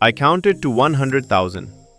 I counted to 100,000۔